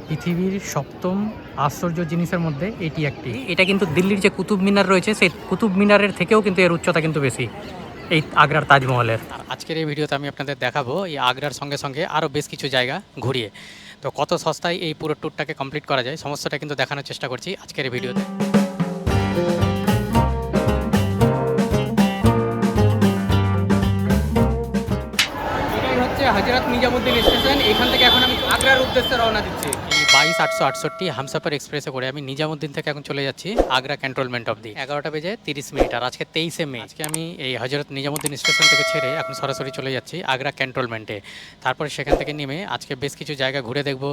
পৃথিবীর সপ্তম আশ্চর্য জিনিসের মধ্যে এটি একটি। এটা কিন্তু দিল্লির যে কুতুব মিনার রয়েছে সেই কুতুব মিনারের থেকেও কিন্তু এর উচ্চতা কিন্তু বেশি এই আগ্রার তাজমহলের। আজকের এই ভিডিওতে আমি আপনাদের দেখাবো এই আগ্রার সঙ্গে সঙ্গে আরও বেশ কিছু জায়গা ঘুরিয়ে। তো কত সস্তায় এই পুরো ট্যুরটাকে কমপ্লিট করা যায় সমস্তটা কিন্তু দেখানোর চেষ্টা করছি আজকের এই ভিডিওতে। এটাই হচ্ছে হজরত নিজামুদ্দিন স্টেশন। এখান থেকে এখন আমি আগ্রার উদ্দেশ্যে রওনা দিচ্ছি। এই 22-868 হামসফর এক্সপ্রেসে করে আমি নিজামুদ্দিন থেকে এখন চলে যাচ্ছি আগ্রা ক্যান্টনমেন্ট অবধি। 11টা বেজে 30 মিনিট। আর আজকে 23শে মে। আজকে আমি এই হজরত নিজামুদ্দিন স্টেশন থেকে ছেড়ে এখন সরাসরি চলে যাচ্ছি আগ্রা ক্যান্টনমেন্টে। তারপরে সেখান থেকে নেমে আজকে বেশ কিছু জায়গা ঘুরে দেখব।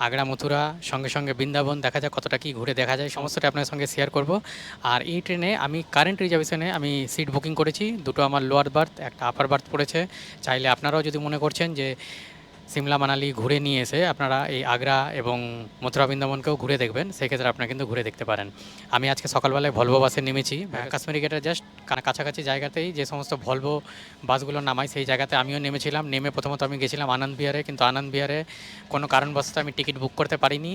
আগ্রা, মথুরা, সঙ্গে সঙ্গে বৃন্দাবন, দেখা যায় কতটা কি ঘুরে দেখা যায় সমস্তটা আপনার সঙ্গে শেয়ার করব। আর এই ট্রেনে আমি কারেন্ট রিজার্ভেশনে আমি সিট বুকিং করেছি। দুটো আমার লোয়ার বার্থ, একটা আপার বার্থ পড়েছে। চাইলে আপনারাও যদি মনে করছেন যে সিমলা মানালি ঘুরে নিয়ে এসে আপনারা এই আগ্রা এবং মথুরা বৃন্দাবনকেও ঘুরে দেখবেন, সেক্ষেত্রে আপনারা কিন্তু ঘুরে দেখতে পারেন। আমি আজকে সকালবেলায় ভলভো বাসে নেমেছি। কাশ্মীরি গেটের জাস্ট কাছাকাছি জায়গাতেই যে সমস্ত ভলভো বাসগুলো নামায় সেই জায়গাতে আমিও নেমেছিলাম। নেমে প্রথমত আমি গেছিলাম আনন্দ বিহারে, কিন্তু আনন্দ বিহারে কোনো কারণবশত আমি টিকিট বুক করতে পারিনি,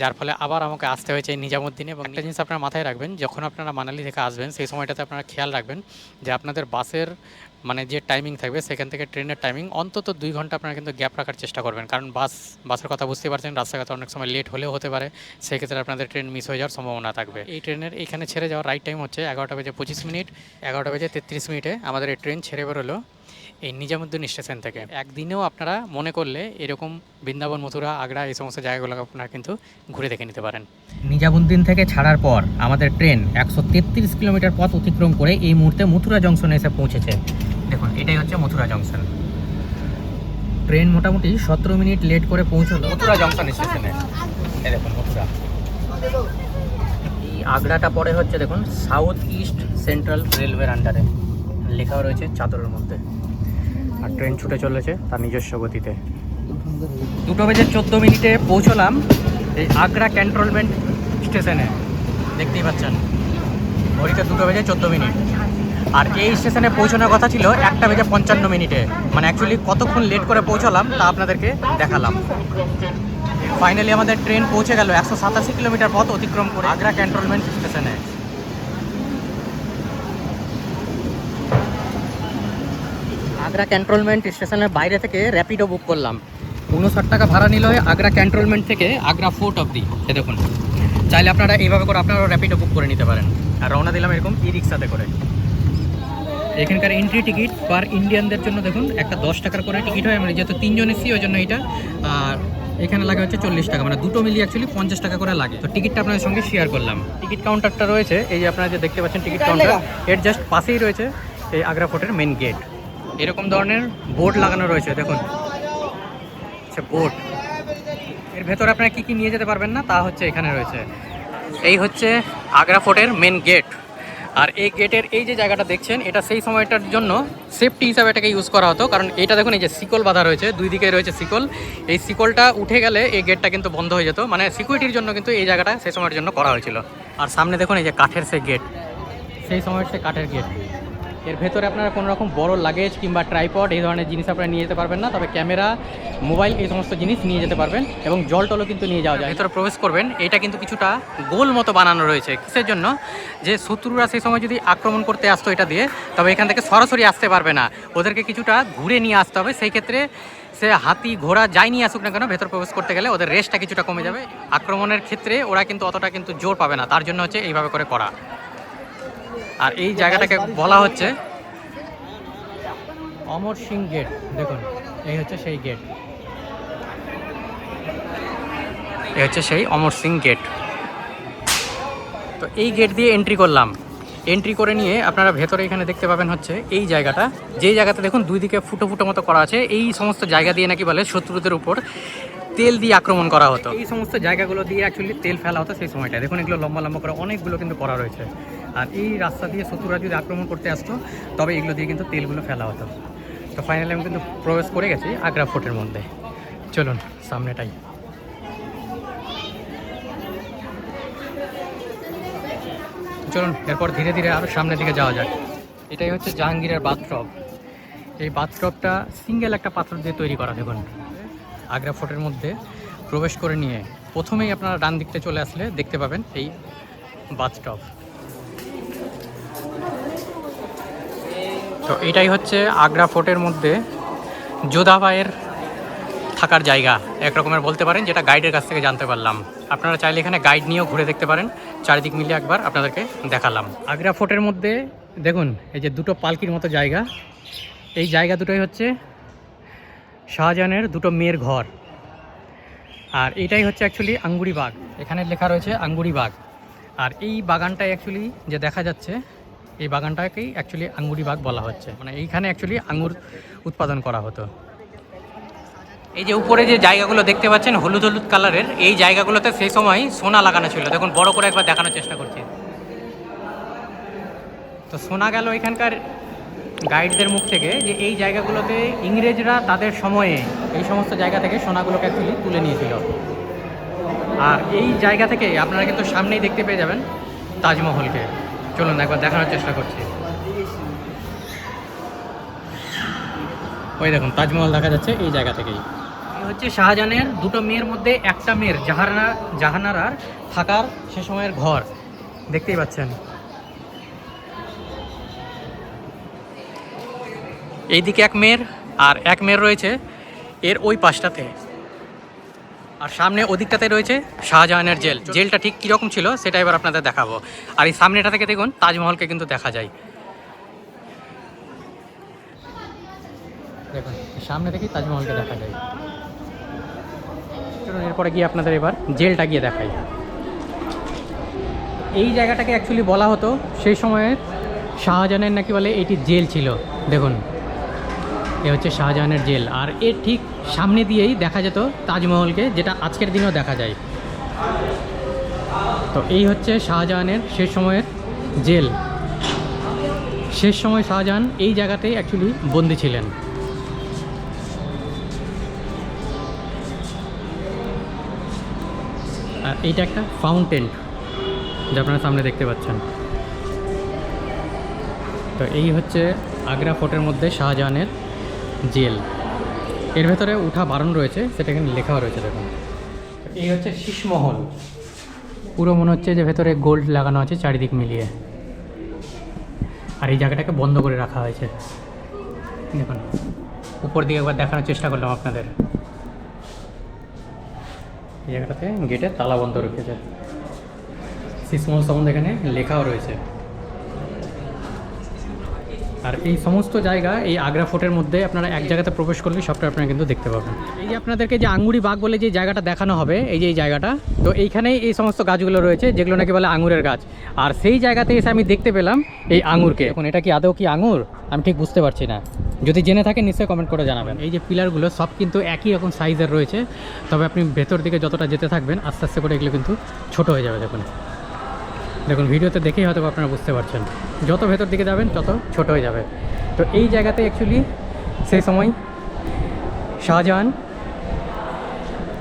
যার ফলে আবার আমাকে আসতে হয়েছে নিজামুদ্দিনে। এবং একটা জিনিস আপনারা মাথায় রাখবেন, যখন আপনারা মানালি থেকে আসবেন সেই সময়টাতে আপনারা খেয়াল রাখবেন যে আপনাদের বাসের মানে যে টাইমিং থাকবে সেখান থেকে ট্রেনের টাইমিং অন্তত 2 ঘন্টা আপনারা কিন্তু গ্যাপ রাখার চেষ্টা করবেন। কারণ বাসের কথা বুঝতে পারছেন, রাস্তাঘাটে অনেক সময় লেট হলেও হতে পারে, সেক্ষেত্রে আপনাদের ট্রেন মিস হয়ে যাওয়ার সম্ভাবনা থাকবে। এই ট্রেনের এইখানে ছেড়ে যাওয়ার রাইট টাইম হচ্ছে 11টা বেজে 25 মিনিট। 11টা বেজে 33 মিনিটে আমাদের এই ট্রেন ছেড়ে বেরোলো এই নিজামুদ্দিন স্টেশন থেকে। একদিনেও আপনারা মনে করলে এরকম বৃন্দাবন, মথুরা, আগ্রা এই সমস্ত জায়গাগুলো আপনারা কিন্তু ঘুরে দেখে নিতে পারেন। নিজামুদ্দিন থেকে ছাড়ার পর আমাদের ট্রেন 133 কিলোমিটার পথ অতিক্রম করে এই মুহূর্তে মথুরা জংশনে এসে পৌঁছেছে। দেখুন, এটাই হচ্ছে মথুরা জংশন। ট্রেন মোটামুটি 17 মিনিট লেট করে পৌঁছলো মথুরা জংশন স্টেশনে। এই দেখুন মথুরা। এই আগ্রাটা পরে হচ্ছে দেখুন সাউথ ইস্ট সেন্ট্রাল রেলওয়ের আন্ডারে, লেখাও রয়েছে চাদরের মধ্যে। আর ট্রেন ছুটে চলেছে তার নিজস্ব গতিতে। 2টা বেজে 14 মিনিটে পৌঁছলাম এই আগ্রা ক্যান্টনমেন্ট স্টেশনে। দেখতেই পাচ্ছেন ঘড়িতে 2টা বেজে 14 মিনিট। আর এই স্টেশনে পৌঁছানোর কথা ছিল 1টা বেজে 55 মিনিটে। মানে অ্যাকচুয়ালি কতক্ষণ লেট করে পৌঁছালাম তা আপনাদেরকে দেখালাম। ফাইনালি আমাদের ট্রেন পৌঁছে গেল 187 কিলোমিটার পথ অতিক্রম করে আগ্রা ক্যান্টনমেন্ট স্টেশনে। আগ্রা ক্যান্টনমেন্ট স্টেশনের বাইরে থেকে র্যাপিডো বুক করলাম। 59 টাকা ভাড়া নিল আগ্রা ক্যান্টনমেন্ট থেকে আগ্রা ফোর্ট অবধি। এ দেখুন, চাইলে আপনারা এইভাবে করে আপনারাও র্যাপিডো বুক করে নিতে পারেন। আর রওনা দিলাম এরকম ই রিক্সাতে করে। এখানকার এন্ট্রি টিকিট পার ইন্ডিয়ানদের জন্য দেখুন একটা 10 টাকার করে টিকিট হয়। আমরা যেহেতু 3 জন এসেছি ওই জন্য এটা। আর এখানে লাগে হচ্ছে 40 টাকা, মানে দুটো মিলিয়ে অ্যাকচুয়ালি 50 টাকা করে লাগে। তো টিকিটটা আপনাদের সঙ্গে শেয়ার করলাম। টিকিট কাউন্টারটা রয়েছে এই যে আপনারা যে দেখতে পাচ্ছেন টিকিট কাউন্টার, এর জাস্ট পাশেই রয়েছে এই আগ্রা ফোর্টের মেন গেট। এরকম ধরনের বোর্ড লাগানো রয়েছে দেখুন, আচ্ছা বোর্ড। এর ভেতরে আপনারা কী কী নিয়ে যেতে পারবেন না তা হচ্ছে এখানে রয়েছে। এই হচ্ছে আগ্রা ফোর্টের মেন গেট। আর এই গেটের এই যে জায়গাটা দেখছেন এটা সেই সময়টার জন্য সেফটি হিসাবে এটাকে ইউজ করা হতো। কারণ এটা দেখুন এই যে শিকল বাঁধা রয়েছে, দুই দিকে রয়েছে শিকল। এই শিকলটা উঠে গেলে এই গেটটা কিন্তু বন্ধ হয়ে যেত, মানে সিকিউরিটির জন্য কিন্তু এই জায়গাটা সেই সময়ের জন্য করা হয়েছিল। আর সামনে দেখুন এই যে কাঠের সেই গেট, সেই সময়ের সেই কাঠের গেট। এর ভেতরে আপনারা কোনো রকম বড় লাগেজ কিংবা ট্রাইপড এই ধরনের জিনিস আপনারা নিয়ে যেতে পারবেন না, তবে ক্যামেরা, মোবাইল এই সমস্ত জিনিস নিয়ে যেতে পারবেন। এবং জল টলও কিন্তু নিয়ে যাওয়া যায়। ভেতরে প্রবেশ করবেন, এটা কিন্তু কিছুটা গোল মতো বানানো রয়েছে। কিসের জন্য? যে শত্রুরা সেই সময় যদি আক্রমণ করতে আসতো এটা দিয়ে, তবে এখান থেকে সরাসরি আসতে পারবে না, ওদেরকে কিছুটা ঘুরে নিয়ে আসতে হবে। সেই ক্ষেত্রে সে হাতি, ঘোড়া যাই নিয়ে আসুক না কেন, ভেতর প্রবেশ করতে গেলে ওদের রেসটা কিছুটা কমে যাবে। আক্রমণের ক্ষেত্রে ওরা কিন্তু অতটা কিন্তু জোর পাবে না, তার জন্য হচ্ছে এইভাবে করে করা। আর এই জায়গাটাকে বলা হচ্ছে অমর সিং গেট। দেখুন এই হচ্ছে সেই গেট, এই হচ্ছে সেই অমর সিং গেট। তো এই গেট দিয়ে এন্ট্রি করলাম। এন্ট্রি করে নিয়ে আপনারা ভেতরে এখানে দেখতে পাবেন হচ্ছে এই জায়গাটা, যেই জায়গাতে দেখুন দুই দিকে ফুটো ফুটো মতো করা আছে। এই সমস্ত জায়গা দিয়ে নাকি বলে শত্রুদের উপর তেল দিয়ে আক্রমণ করা হতো। এই সমস্ত জায়গাগুলো দিয়ে অ্যাকচুয়ালি তেল ফেলা হতো সেই সময়টা। দেখুন এগুলো লম্বা লম্বা করে অনেকগুলো কিন্তু করা রয়েছে। আর এই রাস্তা দিয়ে শত্রুরা যদি আক্রমণ করতে আসতো তবে এগুলো দিয়ে কিন্তু তেলগুলো ফেলা হতো। তো ফাইনালি আমি কিন্তু প্রবেশ করে গেছি আগ্রা ফোর্টের মধ্যে। চলুন সামনেটাই। চলুন এরপর ধীরে ধীরে আরও সামনের দিকে যাওয়া যাক। এটাই হচ্ছে জাহাঙ্গীরের বাথটব। এই বাথটবটা সিঙ্গেল একটা পাথর দিয়ে তৈরি করা। দেখুন আগ্রা ফোর্টের মধ্যে প্রবেশ করে নিয়ে প্রথমেই আপনারা ডান দিকতে চলে আসলে দেখতে পাবেন এই বাথটব। তো এটাই হচ্ছে আগ্রা ফোর্টের মধ্যে যোধাবাইয়ের থাকার জায়গা এক রকমের বলতে পারেন, যেটা গাইডের কাছ থেকে জানতে পারলাম। আপনারা চাইলে এখানে গাইড নিয়েও ঘুরে দেখতে পারেন, চারিদিক মিলিয়ে একবার আপনাদেরকে দেখালাম। আগ্রা ফোর্টের মধ্যে দেখুন এই যে দুটো পালকির মতো জায়গা, এই জায়গা দুটোই হচ্ছে শাহজাহানের দুটো মেয়ের ঘর। আর এইটাই হচ্ছে অ্যাকচুয়ালি আঙ্গুরি বাগ, এখানে লেখা রয়েছে আঙ্গুরি বাগ। আর এই বাগানটাই অ্যাকচুয়ালি যে দেখা যাচ্ছে, এই বাগানটাকেই অ্যাকচুয়ালি আঙ্গুরি বাগ বলা হচ্ছে, মানে এইখানে অ্যাকচুয়ালি আঙ্গুর উৎপাদন করা হতো। এই যে উপরে যে জায়গাগুলো দেখতে পাচ্ছেন হলুদ হলুদ কালারের, এই জায়গাগুলোতে সেই সময় সোনা লাগানো ছিল। দেখুন বড় করে একবার দেখানোর চেষ্টা করছি। তো শোনা গেল এখানকার গাইডদের মুখ থেকে যে এই জায়গাগুলোতে ইংরেজরা তাদের সময়ে এই সমস্ত জায়গা থেকে সোনাগুলোকে অ্যাকচুয়ালি তুলে নিয়েছিল। আর এই জায়গা থেকে আপনারা কিন্তু সামনেই দেখতে পেয়ে যাবেন তাজমহলকে। চলুন একবার দেখানোর চেষ্টা করছি। ওই দেখুন তাজমহল দেখা যাচ্ছে এই জায়গা থেকেই। এই হচ্ছে শাহজাহানের দুটো মেয়ের মধ্যে একটা মেয়ের জাহানারার থাকার সে সময়ের ঘর, দেখতেই পাচ্ছেন। এইদিকে এক মেয়ের আর এক মেয়ের রয়েছে এর ওই পাশটাতে, আর সামনে ওদিকটাতে রয়েছে শাহজাহানের জেল। জেলটা ঠিক কীরকম ছিল সেটা এবার আপনাদের দেখাবো। আর এই সামনেটা থেকে দেখুন তাজমহলকে কিন্তু দেখা যায়। দেখুন সামনে থেকেই তাজমহলকে দেখা যায়। চলুন এরপরে গিয়ে আপনাদের এবার জেলটা গিয়ে দেখাই। এই জায়গাটাকে অ্যাকচুয়ালি বলা হতো সেই সময়ের শাহজাহানের নাকি বলে এটি জেল ছিল। দেখুন এ হচ্ছে শাহজাহানের জেল, আর এর ঠিক সামনে দিয়েই দেখা যেত তাজমহলকে, যেটা আজকের দিনেও দেখা যায়। তো এই হচ্ছে শাহজাহানের শেষ সময়ের জেল। শেষ সময় শাহজাহান এই জায়গাতেই অ্যাকচুয়ালি বন্দী ছিলেন। আর এইটা একটা ফাউন্টেন যা আপনারা সামনে দেখতে পাচ্ছেন। তো এই হচ্ছে আগ্রা ফোর্টের মধ্যে শাহজাহানের জেল। এর ভেতরে উঠা বারণ রয়েছে, সেটা এখানে লেখাও রয়েছে। দেখুন এই হচ্ছে শীষমহল, পুরো মনে হচ্ছে যে ভেতরে গোল্ড লাগানো আছে চারিদিক মিলিয়ে। আর এই জায়গাটাকে বন্ধ করে রাখা হয়েছে। দেখুন উপর দিকে একবার দেখানোর চেষ্টা করলাম আপনাদের। এই জায়গাটাতে গেটে তালা বন্ধ রেখেছে। শীষমহল সম্বন্ধে এখানে লেখাও রয়েছে। আর এই সমস্ত জায়গা এই আগ্রা ফোর্টের মধ্যে আপনারা এক জায়গাতে প্রবেশ করলে সবটা আপনারা কিন্তু দেখতে পাবেন। এই যে আপনাদেরকে যে আঙ্গুরি বাগ বলে যে জায়গাটা দেখানো হবে, এই যে এই জায়গাটা, তো এইখানেই এই সমস্ত গাছগুলো রয়েছে যেগুলো নাকি বলে আঙুরের গাছ। আর সেই জায়গাতে এসে আমি দেখতে পেলাম এই আঙুরকে। এখন এটা কি আদৌ কি আঙুর আমি ঠিক বুঝতে পারছি না, যদি জেনে থাকেন নিশ্চয়ই কমেন্ট করে জানাবেন। এই যে পিলারগুলো সব কিন্তু একই রকম সাইজের রয়েছে, তবে আপনি ভেতর দিকে যতটা যেতে থাকবেন আস্তে আস্তে করে এগুলো কিন্তু ছোট হয়ে যাবে। দেখুন দেখুন ভিডিওতে দেখেই হয়তো আপনারা বুঝতে পারছেন, যত ভেতর দিকে যাবেন তত ছোট হয়ে যাবে। তো এই জায়গাতে অ্যাকচুয়ালি সেই সময় শাহজাহান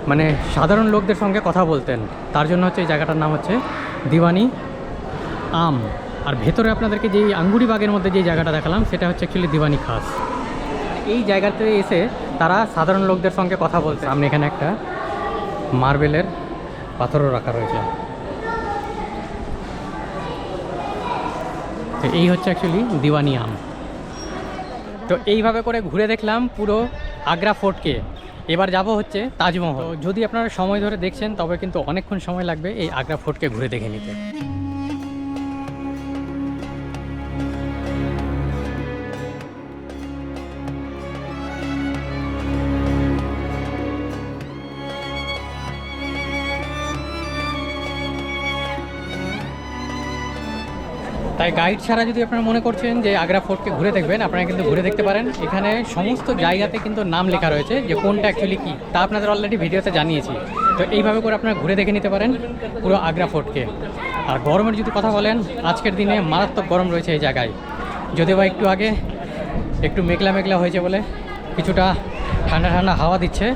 মানে সাধারণ লোকদের সঙ্গে কথা বলতেন, তার জন্য হচ্ছে এই জায়গাটার নাম হচ্ছে দিওয়ানি আম। আর ভেতরে আপনাদেরকে যেই আঙ্গুরি বাগের মধ্যে যে জায়গাটা দেখালাম সেটা হচ্ছে অ্যাকচুয়ালি দিওয়ানি খাস। এই জায়গাতে এসে তারা সাধারণ লোকদের সঙ্গে কথা বলতে। সামনে এখানে একটা মার্বেলের পাথরও রাখা রয়েছে। তো এই হচ্ছে অ্যাকচুয়ালি দিওয়ানি আম। তো এইভাবে করে ঘুরে দেখলাম পুরো আগ্রা ফোর্টকে। এবার যাব হচ্ছে তাজমহল। যদি আপনারা সময় ধরে দেখছেন তবে কিন্তু অনেকক্ষণ সময় লাগবে এই আগ্রা ফোর্টকে ঘুরে দেখে নিতে। তাই গাইড ছাড়া যদি আপনারা মনে করছেন যে আগ্রা ফোর্টকে ঘুরে দেখবেন, আপনারা কিন্তু ঘুরে দেখতে পারেন। এখানে সমস্ত জায়গাতে কিন্তু নাম লেখা রয়েছে যে কোনটা অ্যাকচুয়ালি কী, তা আপনাদের অলরেডি ভিডিওতে জানিয়েছি। তো এইভাবে করে আপনারা ঘুরে দেখে নিতে পারেন পুরো আগ্রা ফোর্টকে। আর গরমের যদি কথা বলেন, আজকের দিনে মারাত্মক গরম রয়েছে এই জায়গায়। যদিও বা একটু আগে একটু মেঘলা মেঘলা হয়েছে বলে কিছুটা ঠান্ডা ঠান্ডা হাওয়া দিচ্ছে,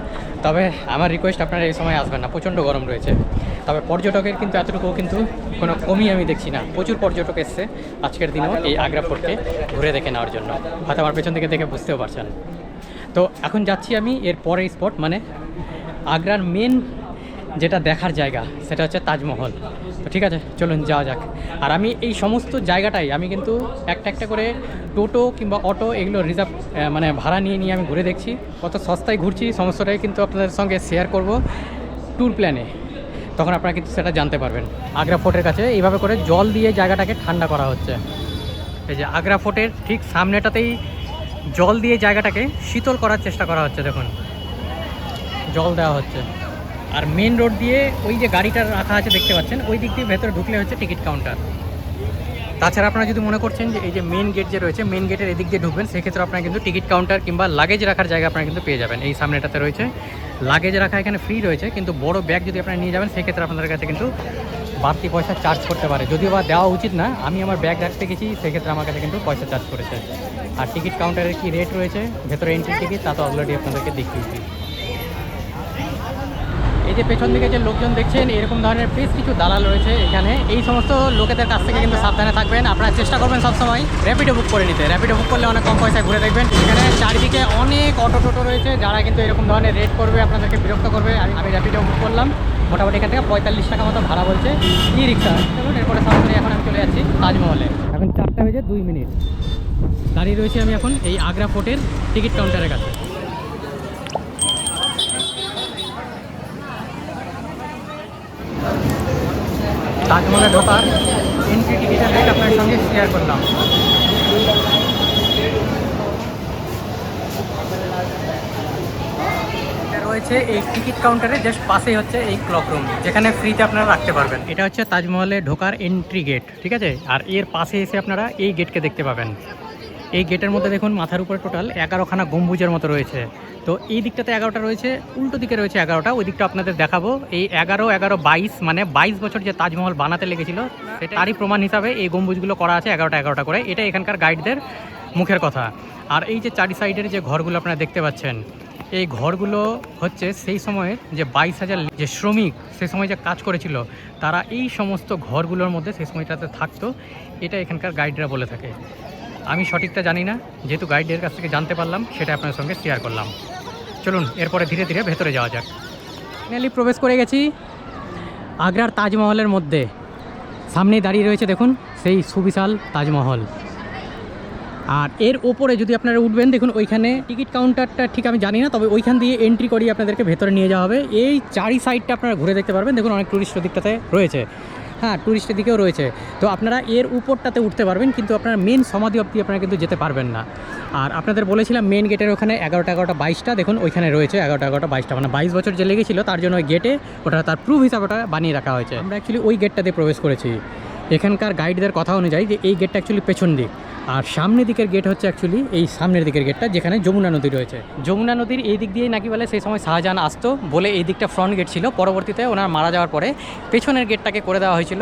তবে আমার রিকোয়েস্ট আপনারা এই সময় আসবেন না, প্রচণ্ড গরম রয়েছে। তবে পর্যটকের কিন্তু এতটুকু কিন্তু কোনো কমই আমি দেখছি না, প্রচুর পর্যটক এসছে আজকের দিনেও এই আগ্রা ফোর্টকে ঘুরে দেখে নেওয়ার জন্য। হয়তো আমার পেছন থেকে দেখে বুঝতেও পারছেন। তো এখন যাচ্ছি আমি এর পরের স্পট, মানে আগ্রার মেন যেটা দেখার জায়গা সেটা হচ্ছে তাজমহল। তো ঠিক আছে, চলুন যাওয়া যাক। আর আমি এই সমস্ত জায়গাটাই আমি কিন্তু একটা একটা করে টোটো কিংবা অটো এগুলো রিজার্ভ মানে ভাড়া নিয়ে নিয়ে আমি ঘুরে দেখছি, কত সস্তায় ঘুরছি সমস্তটাই কিন্তু আপনাদের সঙ্গে শেয়ার করব ট্যুর প্ল্যানে। তখন আপনারা কিন্তু সেটা জানতে পারবেন। আগ্রা ফোর্টের কাছে এইভাবে করে জল দিয়ে জায়গাটাকে ঠান্ডা করা হচ্ছে। এই যে আগ্রা ফোর্টের ঠিক সামনেটাতেই জল দিয়ে জায়গাটাকে শীতল করার চেষ্টা করা হচ্ছে। দেখুন জল দেওয়া হচ্ছে। আর মেন রোড দিয়ে ওই যে গাড়িটা রাখা আছে দেখতে পাচ্ছেন, ওই দিক দিয়ে ভেতরে ঢুকলে হচ্ছে টিকিট কাউন্টার। তাছাড়া আপনারা যদি মনে করছেন যে এই যে মেন গেট যে রয়েছে, মেন গেটের এদিক দিয়ে ঢুকবেন, সেক্ষেত্রে আপনারা কিন্তু টিকিট কাউন্টার কিংবা লাগেজ রাখার জায়গা আপনারা কিন্তু পেয়ে যাবেন। এই সামনেটাতে রয়েছে লাগেজ রাখা, এখানে ফ্রি রয়েছে, কিন্তু বড় ব্যাগ যদি আপনারা নিয়ে যাবেন সেক্ষেত্রে আপনাদের কাছে কিন্তু বাড়তি পয়সা চার্জ করতে পারে, যদিও বা দেওয়া উচিত না। আমি আমার ব্যাগ রাখতে গেছি, সেক্ষেত্রে আমার কাছে কিন্তু পয়সা চার্জ করেছে। আর টিকিট কাউন্টারের কি রেট রয়েছে, ভেতরে এন্ট্রি টিকিট, তা তো অলরেডি আপনাদেরকে দেখিয়েছি। এই যে পেছন দিকে যে লোকজন দেখছেন, এরকম ধরনের বেশ কিছু দালাল রয়েছে এখানে। এই সমস্ত লোকেদের কাছ থেকে কিন্তু সাবধানে থাকবেন। আপনারা চেষ্টা করবেন সবসময় র্যাপিডো বুক করে নিতে। র্যাপিডো বুক করলে অনেক কম পয়সায় ঘুরে দেখবেন। এখানে চারিদিকে অনেক অটো টোটো রয়েছে যারা কিন্তু এরকম ধরনের রেট করবে, আপনাদেরকে বিরক্ত করবে। আমি র্যাপিডো বুক করলাম, মোটামুটি এখান থেকে 45 টাকা মতো ভাড়া বলছে ই রিক্সা। দেখুন এরপরে সরাসরি এখন আমি চলে যাচ্ছি তাজমহলে। এখন 4টা বেজে 2 মিনিট দাঁড়িয়ে রয়েছি আমি এখন এই আগ্রা ফোর্টের টিকিট কাউন্টারের কাছে। তাজমহলে ঢোকার এন্ট্রি টিকিটের রেট আপনার সঙ্গে শেয়ার করলাম। রয়েছে এই টিকিট কাউন্টারে জাস্ট পাশেই হচ্ছে এই ক্লক রুম, যেখানে ফ্রিতে আপনারা রাখতে পারবেন। এটা হচ্ছে তাজমহলে ঢোকার এন্ট্রি গেট, ঠিক আছে। আর এর পাশে এসে আপনারা এই গেটকে দেখতে পাবেন। এই গেটের মধ্যে দেখুন মাথার উপরে টোটাল 11খানা গম্বুজের মতো রয়েছে। তো এই দিকটাতে 11টা রয়েছে, উল্টো দিকে রয়েছে 11টা, ওই দিকটা আপনাদের দেখাবো। এই 11, 11, 22 মানে 22 বছর যে তাজমহল বানাতে লেগেছিল তারই প্রমাণ হিসাবে এই গম্বুজগুলো করা আছে 11টা করে। এটা এখানকার গাইডদের মুখের কথা। আর এই যে চারি সাইডের যে ঘরগুলো আপনারা দেখতে পাচ্ছেন, এই ঘরগুলো হচ্ছে সেই সময়ের যে 22,000 যে শ্রমিক সেই সময় যে কাজ করেছিল, তারা এই সমস্ত ঘরগুলোর মধ্যে সেই সময়টাতে থাকতো। এটা এখানকার গাইডরা বলে থাকে। আমি সঠিকটা জানি না, যেহেতু গাইডের কাছ থেকে জানতে পারলাম সেটা আপনার সঙ্গে শেয়ার করলাম। চলুন এরপরে ধীরে ধীরে ভেতরে যাওয়া যাক। ফাইনালি প্রবেশ করে গেছি আগ্রার তাজমহলের মধ্যে। সামনেই দাঁড়িয়ে রয়েছে দেখুন সেই সুবিশাল তাজমহল। আর এর ওপরে যদি আপনারা উঠবেন, দেখুন ওইখানে টিকিট কাউন্টারটা ঠিক আমি জানি না, তবে ওইখান দিয়ে এন্ট্রি করিয়ে আপনাদেরকে ভেতরে নিয়ে যাওয়া হবে। এই চারি সাইডটা আপনারা ঘুরে দেখতে পারবেন। দেখুন অনেক টুরিস্ট দিকটাতে রয়েছে, হ্যাঁ টুরিস্টের দিকেও রয়েছে। তো আপনারা এর উপরটাতে উঠতে পারবেন, কিন্তু আপনারা মেন সমাধি অবধি আপনারা কিন্তু যেতে পারবেন না। আর আপনাদের বলেছিলাম মেন গেটের ওখানে 11টা 11টা 22টা, দেখুন ওইখানে রয়েছে 11টা 11টা 22টা, মানে 22 বছর যে লেগেছিল তার জন্য ওই গেটে ওটা তার প্রুফ হিসাবে ওটা বানিয়ে রাখা হয়েছে। আমরা অ্যাকচুয়ালি ওই গেটটাতে প্রবেশ করেছি। এখানকার গাইডদের কথা অনুযায়ী যে এই গেটটা অ্যাকচুয়ালি পেছন দিক, আর সামনের দিকের গেট হচ্ছে অ্যাকচুয়ালি এই সামনের দিকের গেটটা, যেখানে যমুনা নদী রয়েছে। যমুনা নদীর এই দিক দিয়ে নাকি বলে সেই সময় শাহজাহান আসতো বলে এই দিকটা ফ্রন্ট গেট ছিল। পরবর্তীতে ওনার মারা যাওয়ার পরে পেছনের গেটটাকে করে দেওয়া হয়েছিল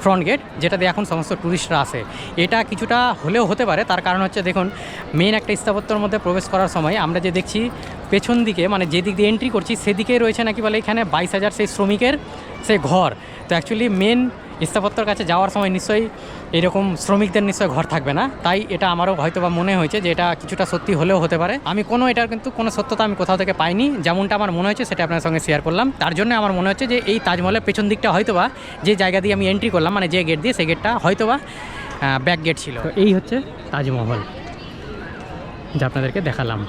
ফ্রন্ট গেট, যেটা দিয়ে এখন সমস্ত ট্যুরিস্টরা আসে। এটা কিছুটা হলেও হতে পারে, তার কারণ হচ্ছে দেখুন মেন একটা স্থাপত্যের মধ্যে প্রবেশ করার সময় আমরা যে দেখছি পেছন দিকে, মানে যে দিক দিয়ে এন্ট্রি করছি সেদিকে রয়েছে নাকি বলে এখানে 22,000 সেই শ্রমিকের সেই ঘর। তো অ্যাকচুয়ালি মেন স্থাপত্যর কাছে যাওয়ার সময় নিশ্চয়ই এরকম শ্রমিকদের নিশ্চয়ই ঘর থাকবে না। তাই এটা আমারও হয়তো বা মনে হয়েছে যে এটা কিছুটা সত্যি হলেও হতে পারে। আমি এটার কিন্তু কোনো সত্যতা আমি কোথাও থেকে পাইনি, যেমনটা আমার মনে হয়েছে সেটা আপনার সঙ্গে শেয়ার করলাম। তার জন্য আমার মনে হচ্ছে যে এই তাজমহলের পেছন দিকটা হয়তোবা যে জায়গা দিয়ে আমি এন্ট্রি করলাম, মানে যে গেট দিয়ে, সেই গেটটা হয়তোবা ব্যাক গেট ছিল। তো এই হচ্ছে তাজমহল যা আপনাদেরকে দেখালাম।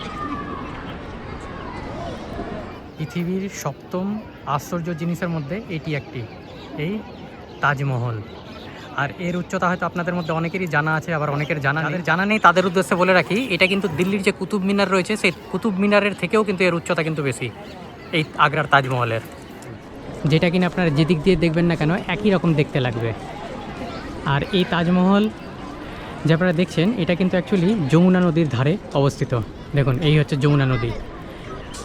পৃথিবীর 7ম আশ্চর্য জিনিসের মধ্যে এটি একটি, এই তাজমহল। আর এর উচ্চতা হয়তো আপনাদের মধ্যে অনেকেরই জানা আছে, আবার অনেকের জানা নেই। তাদের উদ্দেশ্যে বলে রাখি, এটা কিন্তু দিল্লির যে কুতুব মিনার রয়েছে সেই কুতুব মিনারের থেকেও কিন্তু এর উচ্চতা কিন্তু বেশি এই আগ্রার তাজমহলের, যেটা কিনা আপনারা যেদিক দিয়ে দেখবেন না কেন একই রকম দেখতে লাগবে। আর এই তাজমহল যে আপনারা দেখছেন এটা কিন্তু অ্যাকচুয়ালি যমুনা নদীর ধারে অবস্থিত। দেখুন এই হচ্ছে যমুনা নদী,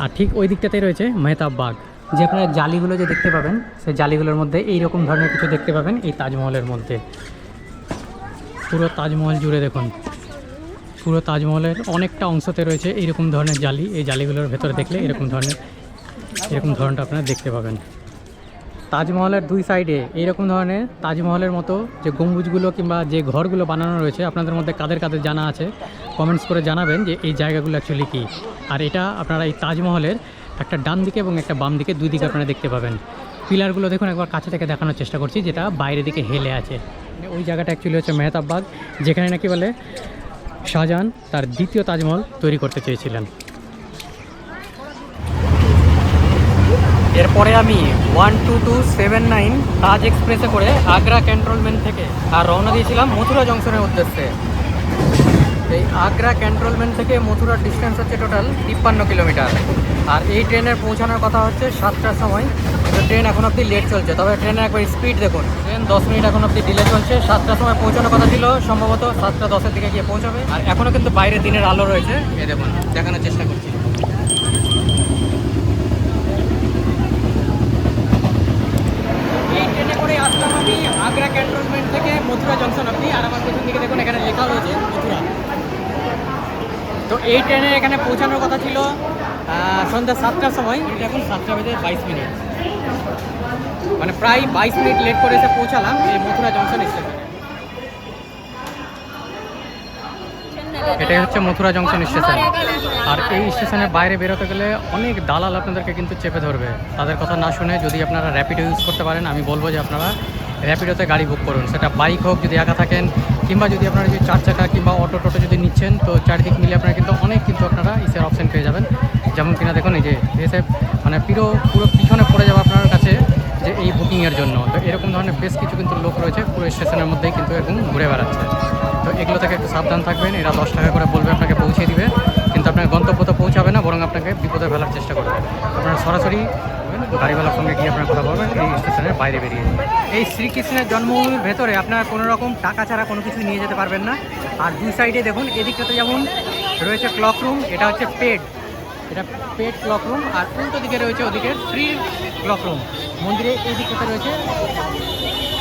আর ঠিক ওই দিকটাতেই রয়েছে মেহতাব বাগ। যে আপনারা জালিগুলো যে দেখতে পাবেন, সেই জালিগুলোর মধ্যে এইরকম ধরনের কিছু দেখতে পাবেন এই তাজমহলের মধ্যে। পুরো তাজমহল জুড়ে দেখুন, পুরো তাজমহলের অনেকটা অংশতে রয়েছে এইরকম ধরনের জালি। এই জালিগুলোর ভেতরে দেখলে এরকম ধরনটা আপনারা দেখতে পাবেন। তাজমহলের দুই সাইডে এইরকম ধরনের তাজমহলের মতো যে গম্বুজগুলো কিংবা যে ঘরগুলো বানানো রয়েছে, আপনাদের মধ্যে কাদের কাদের জানা আছে কমেন্টস করে জানাবেন যে এই জায়গাগুলো অ্যাকচুয়ালি কী। আর এটা আপনারা এই তাজমহলের একটা ডান দিকে এবং একটা বাম দিকে, দুই দিকে আপনারা দেখতে পাবেন। পিলারগুলো দেখুন একবার কাছে থেকে দেখানোর চেষ্টা করছি, যেটা বাইরের দিকে হেলে আছে। ওই জায়গাটা অ্যাকচুয়ালি হচ্ছে মেহতাব বাগ, যেখানে নাকি বলে শাহজাহান তার দ্বিতীয় তাজমহল তৈরি করতে চেয়েছিলেন। এরপরে আমি 12279 তাজ এক্সপ্রেসে করে আগ্রা ক্যান্টনমেন্ট থেকে আর রওনা দিয়েছিলাম মথুরা জংশনের উদ্দেশ্যে। এই আগ্রা ক্যান্টনমেন্ট থেকে মথুরার ডিস্টেন্স হচ্ছে টোটাল 53 কিলোমিটার। আর এই ট্রেনের পৌঁছানোর কথা হচ্ছে 7টার সময়, কিন্তু ট্রেন এখন অবধি লেট চলছে। তবে ট্রেনের একবার স্পিড দেখুন, ট্রেন 10 মিনিট এখন অবধি ডিলে চলছে। 7টার সময় পৌঁছানোর কথা ছিল, সম্ভবত 7টা 10-এর দিকে গিয়ে পৌঁছাবে। আর এখনও কিন্তু বাইরে দিনের আলো রয়েছে, এই দেখুন দেখানোর চেষ্টা করছি। এই ট্রেনে করে আসলাম আমি আগ্রা ক্যান্টনমেন্ট থেকে মথুরা জংশন অবধি। আর আমার পেছন দিকে দেখুন এখানে লেখা রয়েছে মথুরা। তো এই ট্রেনে এখানে পৌঁছানোর কথা ছিল সন্ধ্যা 7টার সময়, এটা এখন 7:22, মানে প্রায় 22 মিনিট লেট করে এসে পৌঁছালাম এই মথুরা জংশন স্টেশনে। এটাই হচ্ছে মথুরা জংশন স্টেশন। আর এই স্টেশনের বাইরে বেরোতে গেলে অনেক দালাল আপনাদেরকে কিন্তু চেপে ধরবে। তাদের কথা না শুনে যদি আপনারা র্যাপিডো ইউজ করতে পারেন, আমি বলবো যে আপনারা র্যাপিডোতে গাড়ি বুক করুন। সেটা বাইক হোক যদি একা থাকেন, কিংবা যদি আপনারা যদি 4 চাকা কিংবা অটো টোটো যদি নিচ্ছেন, তো চারিদিক মিলে আপনারা কিন্তু অনেক কিন্তু আপনারা ইসের অপশান পেয়ে যাবেন। যেমন কিনা দেখুন এই যে এসে মানে পুরো পিছনে পড়ে যাবে আপনার কাছে যে এই বুকিংয়ের জন্য। তো এরকম ধরনের বেশ কিছু কিন্তু লোক রয়েছে পুরো স্টেশনের মধ্যেই কিন্তু এরকম ঘুরে বেড়াচ্ছে। তো এগুলো থেকে একটু সাবধান থাকবেন। এরা 10 টাকা করে বলবে, আপনাকে পৌঁছে দিবে, কিন্তু আপনার গন্তব্য তো পৌঁছাবে না, বরং আপনাকে বিপদে ফেলার চেষ্টা করবে। আপনারা সরাসরি গাড়িওয়ালার সঙ্গে গিয়ে আপনার কথা বলবেন এই স্টেশনের বাইরে বেরিয়ে। এই শ্রীকৃষ্ণের জন্মভূমির ভেতরে আপনার কোনো রকম টাকা ছাড়া কোনো কিছু নিয়ে যেতে পারবেন না। আর দুই সাইডে দেখুন, এদিকটাতে যেমন রয়েছে ক্লক রুম, এটা হচ্ছে পেড, এটা পেড ক্লক রুম। আর উল্টো দিকে রয়েছে ওদিকে ফ্রি ক্লক রুম। মন্দিরে এই দিকটাতে রয়েছে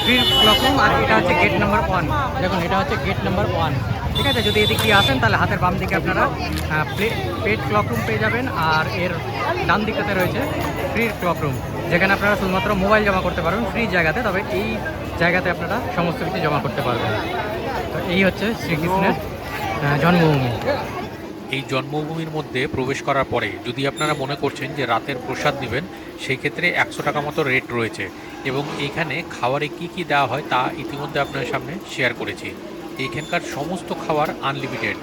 ফ্রি ক্লক রুম। আর এটা হচ্ছে গেট নাম্বার 1, দেখুন এটা হচ্ছে গেট নাম্বার 1। ঠিক আছে, যদি এদিক দিয়ে আসেন তাহলে হাতের বাম দিকে আপনারা পেড ক্লক রুম পেয়ে যাবেন। আর এর ডান দিকটাতে রয়েছে ফ্রি ক্লক রুম, যেখানে আপনারা শুধুমাত্র মোবাইল জমা করতে পারবেন ফ্রি জায়গাতে। তবে এই জায়গাতে আপনারা সমস্ত কিছু জমা করতে পারবেন। তো এই হচ্ছে শ্রীকৃষ্ণের জন্মভূমি। এই জন্মভূমির মধ্যে প্রবেশ করার পরে যদি আপনারা মনে করছেন যে রাতের প্রসাদ নেবেন, সেই ক্ষেত্রে 100 টাকা মতো রেট রয়েছে। এবং এইখানে খাবারে কি কি দেওয়া হয় তা ইতিমধ্যে আপনার সামনে শেয়ার করেছি। এইখানকার সমস্ত খাবার আনলিমিটেড,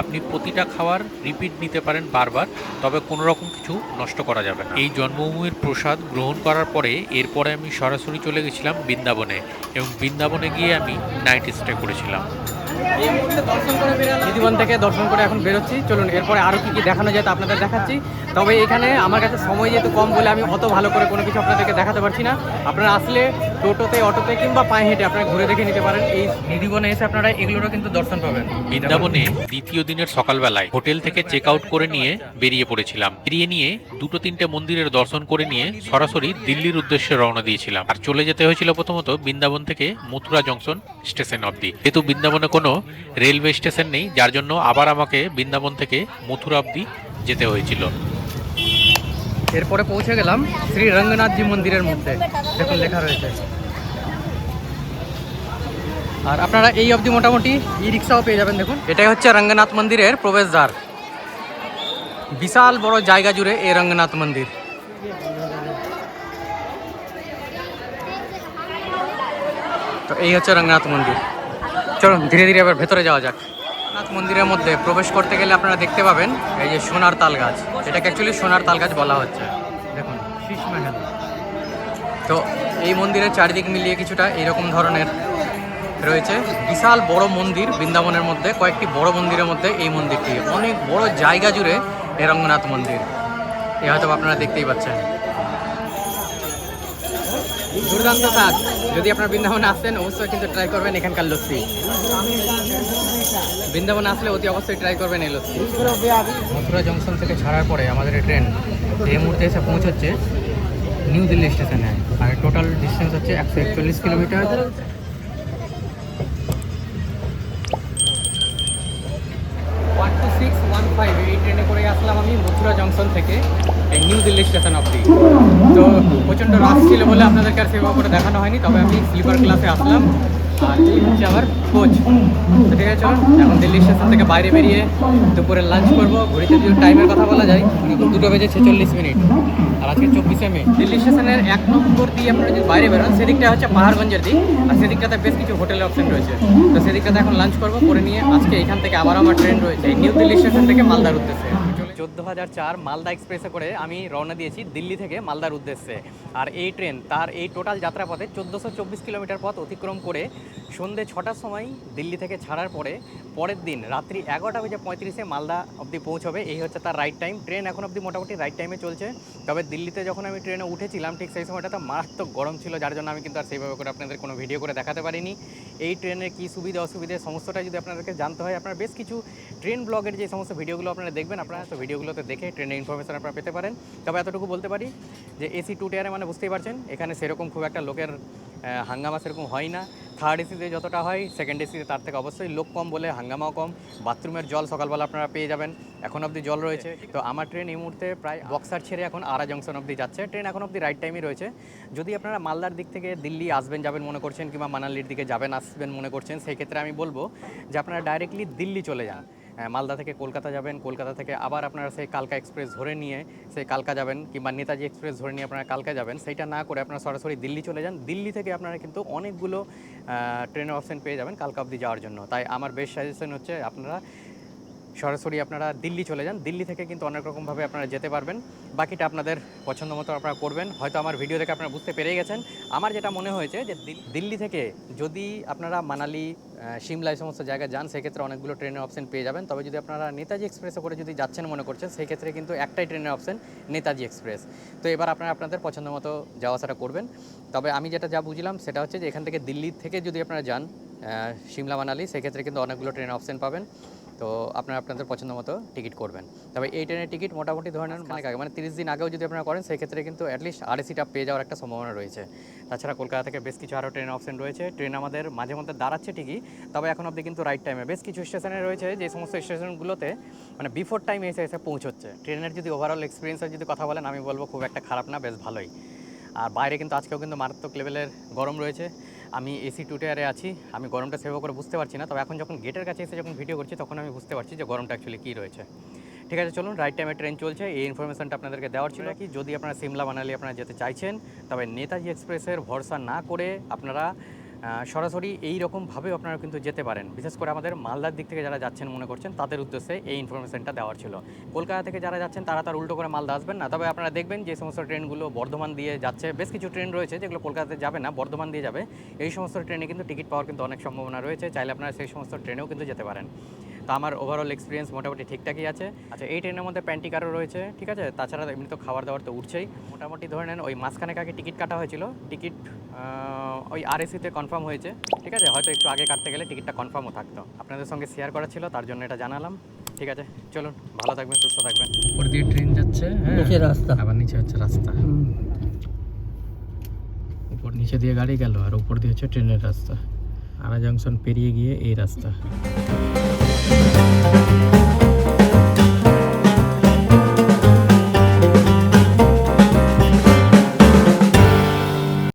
আপনি প্রতিটা খাবার রিপিট নিতে পারেন বারবার, তবে কোনো রকম কিছু নষ্ট করা যাবে না। এই জন্মভূমির প্রসাদ গ্রহণ করার পরে এরপরে আমি সরাসরি চলে গেছিলাম বৃন্দাবনে, এবং বৃন্দাবনে গিয়ে আমি নাইট স্টে করেছিলাম। এই মুহূর্তে দর্শন করে বেরোলাম, নিধিবন থেকে দর্শন করে এখন বেরোচ্ছি। চলুন এরপরে আরও কী কী দেখানো যায় তা আপনাদের দেখাচ্ছি। তবে এখানে আমার কাছে সময় যেহেতু কম বলে আমি অত ভালো করে কোনো কিছু আপনাদেরকে দেখাতে পারছি না। আপনারা আসলে টোটোতে, অটোতে কিংবা পায়ে হেঁটে আপনারা ঘুরে দেখে নিতে পারেন। এই নিধিবনে এসে আপনারা এগুলোরও কিন্তু দর্শন পাবেন। বৃন্দাবনে দ্বিতীয় দিনের সকালবেলায় হোটেল থেকে চেক আউট করে নিয়ে বেরিয়ে পড়েছিলাম। বেরিয়ে নিয়ে 2-3টে মন্দিরের দর্শন করে নিয়ে সরাসরি দিল্লির উদ্দেশ্যে রওনা দিয়েছিলাম। আর চলে যেতে হয়েছিল প্রথমত বৃন্দাবন থেকে মথুরা জংশন স্টেশন অবধি। যেহেতু বৃন্দাবনে কোনো রেলওয়ে স্টেশন নেই, যার জন্য আবার আমাকে বৃন্দাবন থেকে মথুরা অবধি যেতে হয়েছিল। এরপরে পৌঁছে গেলাম শ্রী রঙ্গনাথজি মন্দিরের মধ্যে, দেখুন লেখা রয়েছে। আর আপনারা এই অবধি মোটামুটি ই রিক্সাও পেয়ে যাবেন। দেখুন এটাই হচ্ছে রঙ্গনাথ মন্দিরের প্রবেশদ্বার। বিশাল বড় জায়গা জুড়ে এই রঙ্গনাথ মন্দির। তো এই হচ্ছে রঙ্গনাথ মন্দির। চলুন ধীরে ধীরে এবার ভেতরে যাওয়া যাক। রঙ্গনাথ মন্দিরের মধ্যে প্রবেশ করতে গেলে আপনারা দেখতে পাবেন এই যে সোনার তাল গাছ, এটাকে অ্যাকচুয়ালি সোনার তাল গাছ বলা হচ্ছে। দেখুন শীষ মহল। তো এই মন্দিরের চারিদিক মিলিয়ে কিছুটা এরকম ধরনের রয়েছে। বিশাল বড় মন্দির বৃন্দাবনের মধ্যে, কয়েকটি বড় মন্দিরের মধ্যে এই মন্দিরটি। অনেক বড় জায়গা জুড়ে এই রঙ্গনাথ মন্দির, এ হয়তো আপনারা দেখতেই পাচ্ছেন। দুর্দান্ত স্বাদ। যদি আপনার বৃন্দাবনে আসেন অবশ্যই কিন্তু ট্রাই করবেন এখানকার লস্যি। বৃন্দাবনে আসলে অতি অবশ্যই ট্রাই করবেন এই লস্যি। মথুরা জংশন থেকে ছাড়ার পরে আমাদের ট্রেন এই মুহূর্তে এসে পৌঁছচ্ছে নিউ দিল্লি স্টেশনে। আর টোটাল ডিস্টেন্স হচ্ছে 141 কিলোমিটার। 12615 এই ট্রেনে করে আসলাম আমি মথুরা জংশন থেকে নিউ দিল্লি স্টেশন অবধি। তো প্রচণ্ড রাশ ছিল বলে আপনাদেরকে আর সেভাবে করে দেখানো হয়নি। তবে আমি স্লিপার ক্লাসে আসলাম। আর এই হচ্ছে আমার কোচ। তো ঠিক আছে, চলুন এখন দিল্লি স্টেশন থেকে বাইরে বেরিয়ে দুপুরে লাঞ্চ করবো। ঘড়িতে যদি টাইমের কথা বলা যায় এখন 2:46 আর আজকে 24 মে। দিল্লি স্টেশনের 1 নম্বর দিয়ে আপনারা যদি বাইরে বেরোন সেদিকটা হচ্ছে পাহাড়গঞ্জের দিক, আর সেদিকটাতে বেশ কিছু হোটেলের অপশন রয়েছে। তো সেদিকটাতে এখন লাঞ্চ করবো, করে নিয়ে আজকে এখান থেকে আবার আমার ট্রেন রয়েছে নিউ দিল্লি স্টেশন থেকে মালদার উদ্দেশ্যে। 14,004 মালদা এক্সপ্রেসে করে আমি রওনা দিয়েছি দিল্লি থেকে মালদার উদ্দেশ্যে। আর এই ট্রেন তার এই টোটাল যাত্রাপথে 1424 কিলোমিটার পথ অতিক্রম করে সন্ধ্যে 6টার সময় দিল্লি থেকে ছাড়ার পরে পরের দিন রাত্রি 11:35 মালদা অবধি পৌঁছবে। এই হচ্ছে তার রাইট টাইম। ট্রেন এখন অবধি মোটামুটি রাইট টাইমে চলছে। তবে দিল্লিতে যখন আমি ট্রেনে উঠেছিলাম ঠিক সেই সময়টাতে মারাত্মক গরম ছিল, যার জন্য আমি কিন্তু আর সেইভাবে করে আপনাদের কোনো ভিডিও করে দেখাতে পারিনি। এই ট্রেনের কী সুবিধা অসুবিধা সমস্তটা যদি আপনাদেরকে জানতে হয়, আপনারা বেশ কিছু ট্রেন ব্লগের যে সমস্ত ভিডিওগুলো আপনারা দেখবেন, আপনারা তো ভিডিওগুলোতে দেখে ট্রেনের ইনফরমেশন আপনারা পেতে পারেন। তবে এতটুকু বলতে পারি যে এসি 2 টায়ারে মানে বুঝতেই পারছেন এখানে সেরকম খুব একটা লোকের হাঙ্গামা সেরকম হয় না। থার্ড এসিতে যতটা হয় সেকেন্ড এসিতে তার থেকে অবশ্যই লোক কম বলে হাঙ্গামাও কম। বাথরুমের জল সকালবেলা আপনারা পেয়ে যাবেন, এখন অবধি জল রয়েছে। তো আমার ট্রেন এই মুহূর্তে প্রায় বক্সার ছেড়ে এখন আরা জংশন অবধি যাচ্ছে। ট্রেন এখন অবধি রাইট টাইমই রয়েছে। যদি আপনারা মালদার দিক থেকে দিল্লি আসবেন যাবেন মনে করছেন, কিংবা মানালির দিকে যাবেন আসবেন মনে করছেন, সেই ক্ষেত্রে আমি বলবো যে আপনারা ডাইরেক্টলি দিল্লি চলে যান। মালদা থেকে কলকাতা যাবেন, কলকাতা থেকে আবার আপনারা সেই কালকা এক্সপ্রেস ধরে নিয়ে সেই কালকা যাবেন, কিংবা নেতাজি এক্সপ্রেস ধরে নিয়ে আপনারা কালকা যাবেন, সেইটা না করে আপনারা সরাসরি দিল্লি চলে যান। দিল্লি থেকে আপনারা কিন্তু অনেকগুলো ট্রেনের অপশন পেয়ে যাবেন কালকা অবধি যাওয়ার জন্য। তাই আমার বেস্ট সাজেশন হচ্ছে আপনারা সরাসরি আপনারা দিল্লি চলে যান। দিল্লি থেকে কিন্তু অনেক রকমভাবে আপনারা যেতে পারবেন। বাকিটা আপনাদের পছন্দ মতো আপনারা করবেন। হয়তো আমার ভিডিও থেকে আপনারা বুঝতে পেরে গেছেন। আমার যেটা মনে হয়েছে যে দিল্লি থেকে যদি আপনারা মানালি, সিমলা এই সমস্ত জায়গায় যান সেক্ষেত্রে অনেকগুলো ট্রেনের অপশন পেয়ে যাবেন। তবে যদি আপনারা নেতাজি এক্সপ্রেসে করে যদি যাচ্ছেন মনে করছেন, সেই ক্ষেত্রে কিন্তু একটাই ট্রেনের অপশন নেতাজি এক্সপ্রেস। তো এবার আপনারা আপনাদের পছন্দ মতো যাওয়া আসাটা করবেন। তবে আমি যেটা যা বুঝলাম সেটা হচ্ছে যে এখান থেকে দিল্লি থেকে যদি আপনারা যান সিমলা মানালি, সেক্ষেত্রে কিন্তু অনেকগুলো ট্রেনের অপশন পাবেন। তো আপনারা আপনাদের পছন্দ মতো টিকিট করবেন। তবে এই ট্রেনের টিকিট মোটামুটি ধরে নেন আগে মানে 30 দিন আগেও যদি আপনারা করেন সেই ক্ষেত্রে কিন্তু অ্যাটলিস্ট আরএসিটা পেয়ে যাওয়ার একটা সম্ভাবনা রয়েছে। তাছাড়া কলকাতা থেকে বেশ কিছু আরও ট্রেন অপশন রয়েছে। ট্রেন আমাদের মাঝে মধ্যে দাঁড়াচ্ছে ঠিকই, তবে এখন অবধি কিন্তু রাইট টাইমে বেশ কিছু স্টেশনে রয়েছে যে সমস্ত স্টেশনগুলোতে মানে বিফোর টাইমে এসে পৌঁছচ্ছে। ট্রেনের যদি ওভারঅল এক্সপিরিয়েন্সের যদি কথা বলেন আমি বলবো খুব একটা খারাপ না, বেশ ভালোই। আর বাইরে কিন্তু আজকেও কিন্তু মারাত্মক লেভেলের গরম রয়েছে। আমি এসি 2 টায়ারে আছি, আমি গরমটা সেভাবে করে বুঝতে পারছি না। তবে এখন যখন গেটের কাছে এসে যখন ভিডিও করছি তখন আমি বুঝতে পারছি যে গরমটা অ্যাকচুয়ালি কী রয়েছে। ঠিক আছে, চলুন রাইট টাইমে ট্রেন চলছে। এই ইনফরমেশনটা আপনাদেরকে দেওয়ার ছিল কি, যদি আপনারা সিমলা মানালি আপনারা যেতে চাইছেন তবে নেতাজি এক্সপ্রেসের ভরসা না করে আপনারা সরাসরি এই রকমভাবেও আপনারা কিন্তু যেতে পারেন। বিশেষ করে আমাদের মালদার দিক থেকে যারা যাচ্ছেন মনে করছেন তাদের উদ্দেশ্যে এই ইনফরমেশনটা দেওয়ার ছিল। কলকাতা থেকে যারা যাচ্ছেন তারা তার উল্টো করে মালদা আসবেন না। তবে আপনারা দেখবেন যে সমস্ত ট্রেনগুলো বর্ধমান দিয়ে যাচ্ছে, বেশ কিছু ট্রেন রয়েছে যেগুলো কলকাতাতে যাবে না, বর্ধমান দিয়ে যাবে। এই সমস্ত ট্রেনে কিন্তু টিকিট পাওয়ার কিন্তু অনেক সম্ভাবনা রয়েছে, চাইলে আপনারা সেই সমস্ত ট্রেনেও কিন্তু যেতে পারেন। তো আমার ওভারঅল এক্সপিরিয়েন্স মোটামুটি ঠিকঠাকই আছে। আচ্ছা, এই ট্রেনের মধ্যে প্যান্টি কারও রয়েছে, ঠিক আছে। তাছাড়া এমনি তো খাবার দাবার তো উঠছেই। মোটামুটি ধরে নেন ওই মাঝখানেক আগে টিকিট কাটা হয়েছিল, টিকিট ওই আরএসিতে কনফার্ম হয়েছে, ঠিক আছে। হয়তো একটু আগে কাটতে গেলে টিকিটটা কনফার্মও থাকতো। আপনাদের সঙ্গে শেয়ার করা ছিল তার জন্য এটা জানালাম। ঠিক আছে, চলুন ভালো থাকবেন, সুস্থ থাকবেন। উপর দিয়ে ট্রেন যাচ্ছে, নিচে রাস্তা, আবার নিচে হচ্ছে রাস্তা। উপর নিচে দিয়ে গাড়ি গেল আর উপর দিয়ে হচ্ছে ট্রেনের রাস্তা। আরা জংশন পেরিয়ে গিয়ে এই রাস্তা।